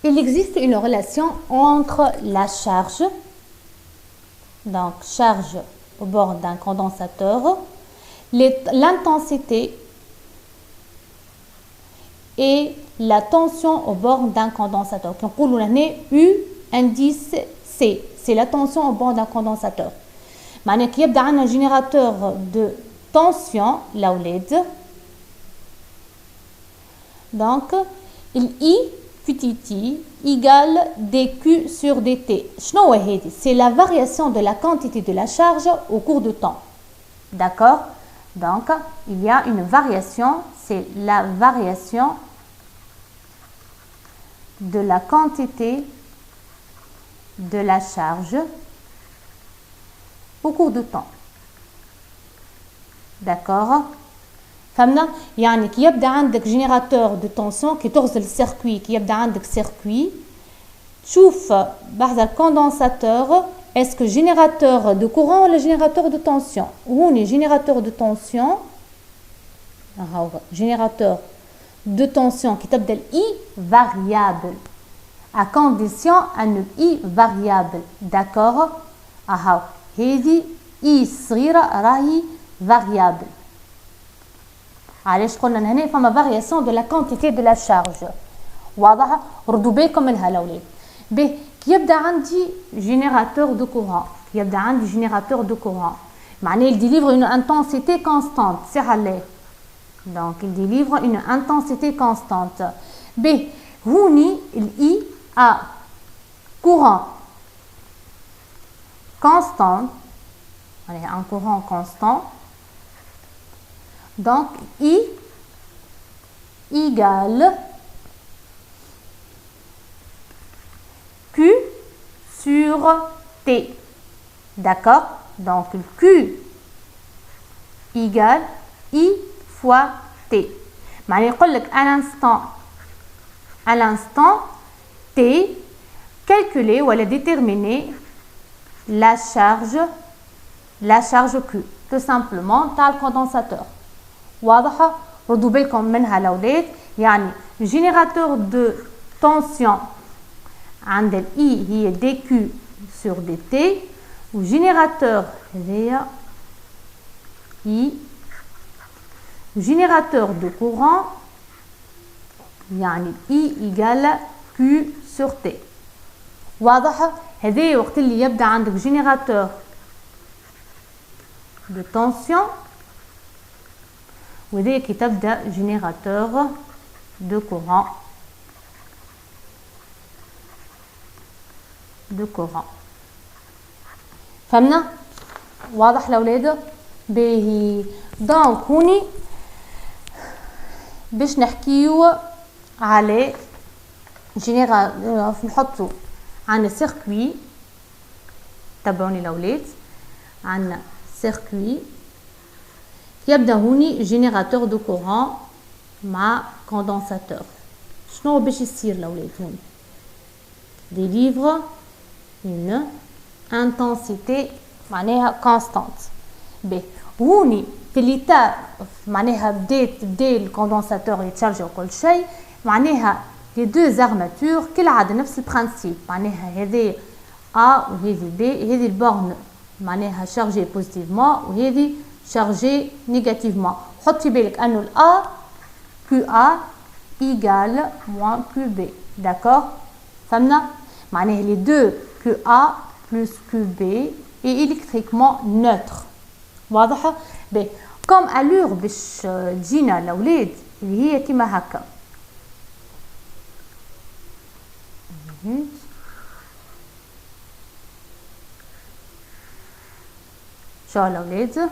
il existe une relation entre la charge, donc charge au bord d'un condensateur, l'intensité et la tension au bord d'un condensateur. Quand on dit U indice C, c'est la tension au bord d'un condensateur. معناه كي يبدا عندنا générateur de tension l'AOLED. Donc I petit i égale dQ sur dt. C'est la variation de la quantité de la charge au cours du temps. D'accord? Donc, il y a une variation, c'est la variation de la quantité de la charge au cours du temps. D'accord? فهمنا؟ يعني كي يبدا عندك جينيراتور دو تونسيون كي تغزل السيركوي كي يبدا عندك سيركوي تشوف بعد الكوندنساتور اسكو جينيراتور دو كورون ولا جينيراتور دو تونسيون هوني جينيراتور دو تونسيون هاو جينيراتور دو تونسيون كي تبدا الاي فاريابل à condition ان الاي فاريابل داكور هاو هذه اي صغيره راهي فاريابل علاش قلنا هنا فما فارياسيون دو لا كونتيتي دو لا شارج واضحه ردوا بالكم منها الاولاد به كي يبدا عندي جينيراتور دو كورون كي يبدا عندي جينيراتور دو كورون معناه il délivre une intensité constante c'est عليه donc il délivre une intensité constante به هوني الاي a courant constant allez un courant constant. Donc, I égale Q sur T. D'accord? Donc, Q égale I fois T. معناه يقول لك à l'instant T, calculer ou déterminer la charge Q. Tout simplement, تاع الكوندنساتور. واضحة؟ ردوا بالكم منها الأولاد يعني جينيراتور دو تونسيون عند الإي هي دي كيو سور دي تي وجينيراتور هذايا إي جينيراتور دو كورون يعني إي إيجال كيو سور تي. واضحة؟ هذايا وقت اللي يبدأ عندك جينيراتور دو تونسيون وذي كي تبدا جينيراتور دو كورون فهمنا واضح الاولاد باهي دونك هوني باش نحكيو على نحطو عندنا سيركوي تبعوني الاولاد عندنا سيركوي يبدا هوني جينيراتور دو كورون مع كوندنساتور شنو باش يصير الاولاد هوني ديليفر اون انتنسيتي معناها كونستانت ب هوني في ليتا معناها بدا الكوندنساتور يتشارج وكل شيء معناها لي دو زارماتور كالعاده نفس البرانسيب معناها هذه ا وهذه ب هذه البورن معناها شارجي بوزيتيفمون وهذه chargé négativement. حط في بالك أنه ال A QA égale moins QB. D'accord? فهمنا؟ معناها les deux QA plus QB est électriquement neutre. واضحة؟ ب comme allure باش تجينا الأولاد اللي هي كيما هكا. شو الأولاد؟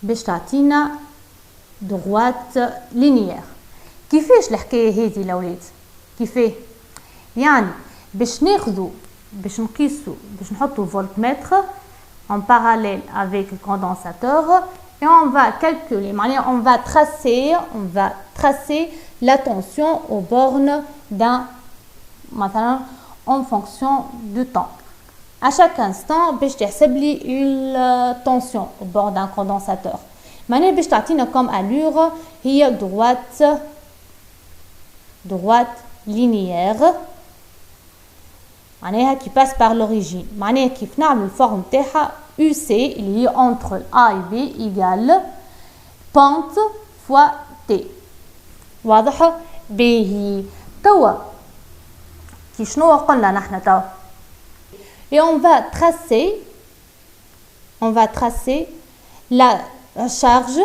باش تعطينا droite linéaire. كيفاش الحكايه هذه الاولاد كيفاه يعني باش ناخذوا باش نقيسوا باش نحطوا voltmètre en parallèle avec le condensateur et on va calculer معناها on va tracer la tension aux bornes d'un مثلا en fonction du temps. À chaque instant باش تحسب لي une tension au bord d'un condensateur. معناها باش تعطينا comme allure هي droite droite linéaire معناها qui passe par l'origine معناها كيف نعمل الفورم تاعها UC اللي هي entre A et B égale pente fois T واضحة باهي توا كي شنو قلنا نحن توا et on va tracer la charge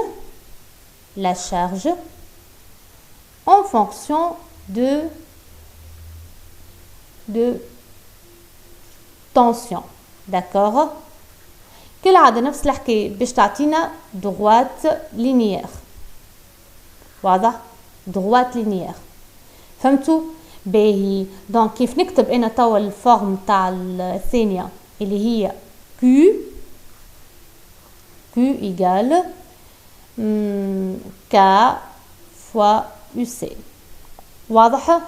en fonction de tension d'accord كالعادة نفس الحكاية باش تعطينا droite linéaire واضح droite linéaire فهمتوا باهي دونك كيف نكتب انا توا الفورم تاع الثانية اللي هي Q égale K fois UC واضح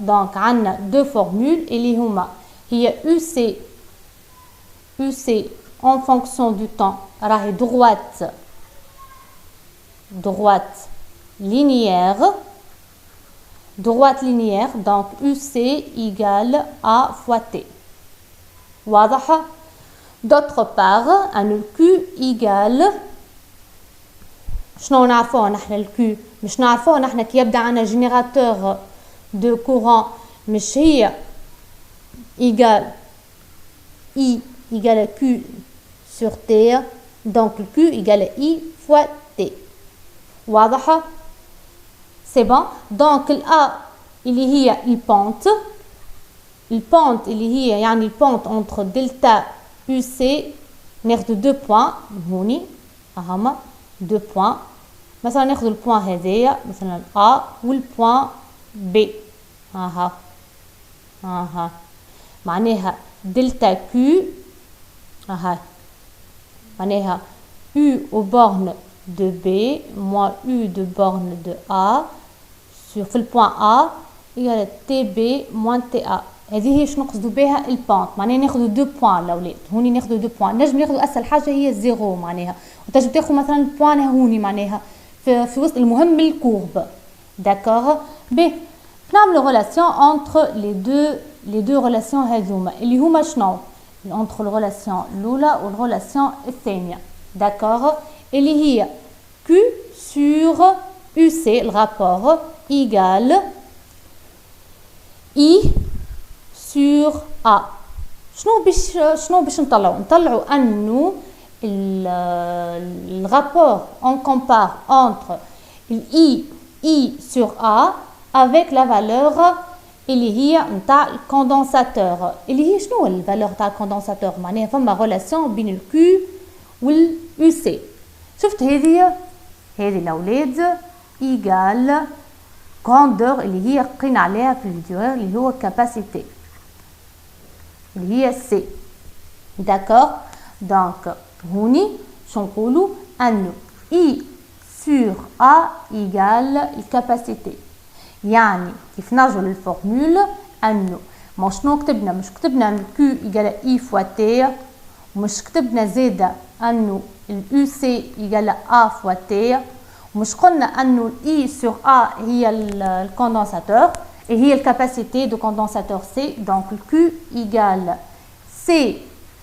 دونك عندنا دو فورمول اللي هما هي UC en fonction du temps راهي droite linéaire donc UC égale A fois T واضح d'autre part un Q égale شنو نعرفوه نحن الكيو مش نعرفوه نحن كي يبدا عندنا جينيراتور دو كورون مش هي égale I égale Q sur T donc le Q égale I fois T واضحة c'est bon donc ال A اللي هي البونت اللي هي يعني البونت entre delta UC ناخذ دو بوان هوني هما دو بوان مثلا ناخذ البوان هذايا مثلا A والبوان B ها معناها دلتا Q ها معناها U au borne de B moins U de borne de A sur في البوان A égale TB moins TA هذه هي شنو نقصدوا بها البونت معناها ناخذوا دو بوان الاولاد هوني ناخذوا دو بوان نجم ناخذوا اسهل حاجه هي الزيرو معناها وتنجم تاخذ مثلا البوان هوني معناها في وسط المهم الكورب داكور ب نعملوا ريلاسيون entre les deux relations هذوما اللي هما شنو entre الريلاسيون الاولى والريلاسيون الثانيه داكور اللي هي Q sur UC الرابور égale I sur A شنو باش نطلعوا انه le rapport on compare entre I sur A avec la valeur اللي هي نتاع الكوندنساتور اللي هي شنو الفالور تاع الكوندنساتور معناها فما ريلاسيون بين الكيو واليو سي شفت هذه الاولاد ايغال كوندور اللي هي قينا عليها في الفيديو اللي هو كاباسيتي اللي هي سي داكور دونك هوني شو نقولوا انه اي sur A égale الكاباسيتي يعني كيف نرجعوا للفورمول انه ما شنو كتبنا مش كتبنا Q égale I fois T ومش كتبنا زاده انه اليو سي égale A fois T ومش قلنا انه I sur A هي الكوندنساتور et هي الكاباسيتي دو كوندنساتور C donc Q égale C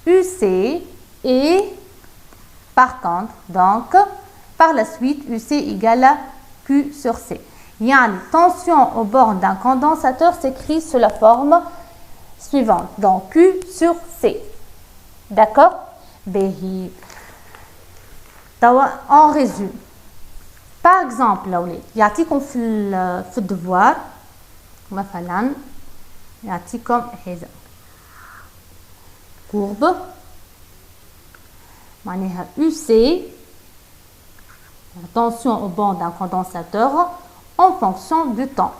UC et par contre donc par la suite UC égale à Q sur C. Yani, tension au bord d'un condensateur s'écrit sous la forme suivante. Donc Q sur C. D'accord? On résume. Par exemple, يعطيكم في الدوار مثلا يعطيكم هذا courbe معناها UC tension au bord d'un condensateur en fonction du temps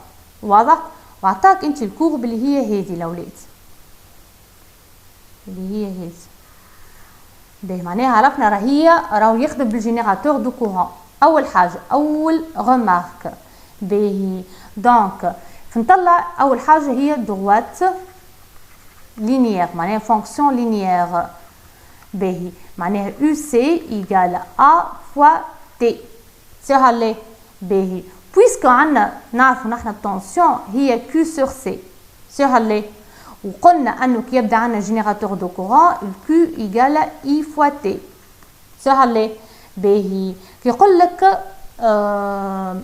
واضح وعطاك انت الكورب اللي هي هذه الاولاد اللي هي هذه ده معناها عرفنا راهو يخدم بالجينيراتور دو كورون اول حاجه اول ريمارك باهي دونك فنطلع اول حاجه هي droite linéaire معناها fonction linéaire باهي معناها UC égale A fois T سهل باهي puisque عندنا نعرفوا نحن التنسيون هي Q sur C سهل ليه وقلنا انه كي يبدا عندنا جينيراتور دو كورون Q égale I fois T سهل ليه باهي كي يقول لك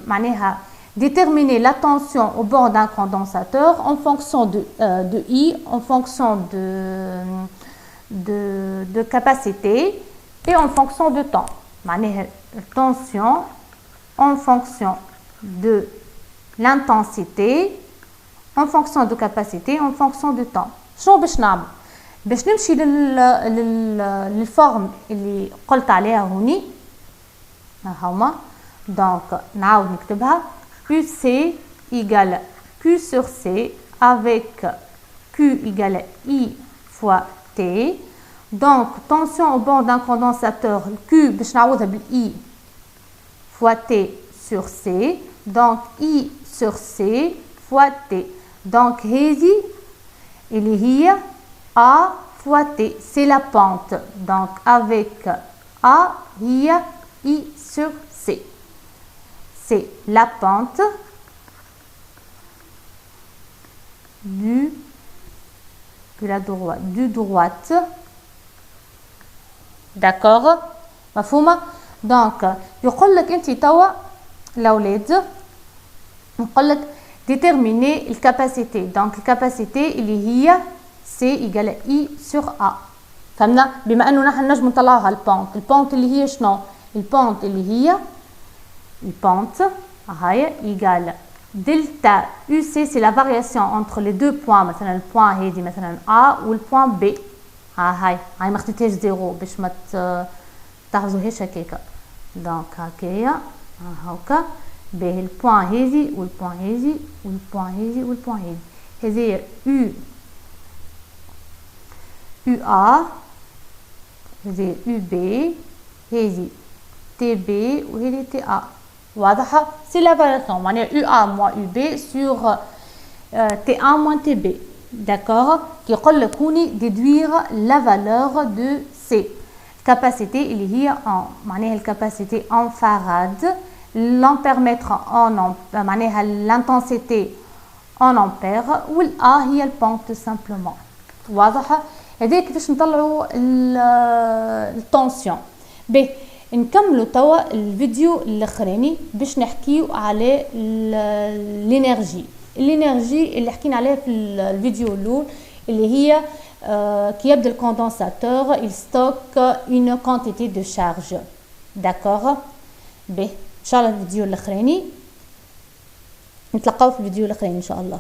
معناها déterminer la tension au bord d'un condensateur en fonction de I, en fonction de capacité et en fonction de temps. معناها tension en fonction de l'intensité, en fonction de capacité, en fonction de temps. شنو باش نعمل؟ باش نمشي للفورم اللي قلت عليها هوني هاهما دونك نعاود نكتبها QC égale Q sur C avec Q égale I fois T. Donc, tension au bord d'un condensateur, Q, I fois T sur C. Donc, I sur C fois T. Donc, ici, il y a A fois T. C'est la pente. Donc, avec A, il y a I sur C. C'est la pente du droite. D'accord? مفهومة؟ Donc, يقول لك أنت توا الأولاد يقول لك déterminer la capacité. Donc, la capacité اللي هي C égale I sur A. فهمنا؟ بما أنه نحن نجم نطلعها البونت. البونت اللي هي شنو؟ البونت اللي هي البونت هاي égale delta UC c'est la variation entre les deux points مثلا البوان هذه مثلا A والبوان B. هاي ما خديتهاش زيرو باش ما تحفظوهاش هكاكا. دونك هكايا هاكا باهي البوان هذه والبوان هذه والبوان هذه والبوان هذه هذه UA هذه UB هذه TB وهذه TA. واضحة؟ c'est la variation معناها UA moins UB sur T1 moins TB. D'accord? Qui يقول لك هوني déduire la valeur de C. Capacité اللي هي معناها الكاباسيتي en farad. L'ampèremètre en معناها l'intensité en ampère والA هي البونت tout simplement. واضحة؟ هذاك كيفاش نطلعوا التنسيون. باهي نكملوا توا الفيديو الاخراني باش نحكيو على الانرجي اللي حكينا عليها في الفيديو الاول اللي هي كي يبدا الكوندنساتور il stocke une quantité de charge. d'accord به ان شاء الله الفيديو الاخراني نتلقاو في الفيديو الاخراني ان شاء الله.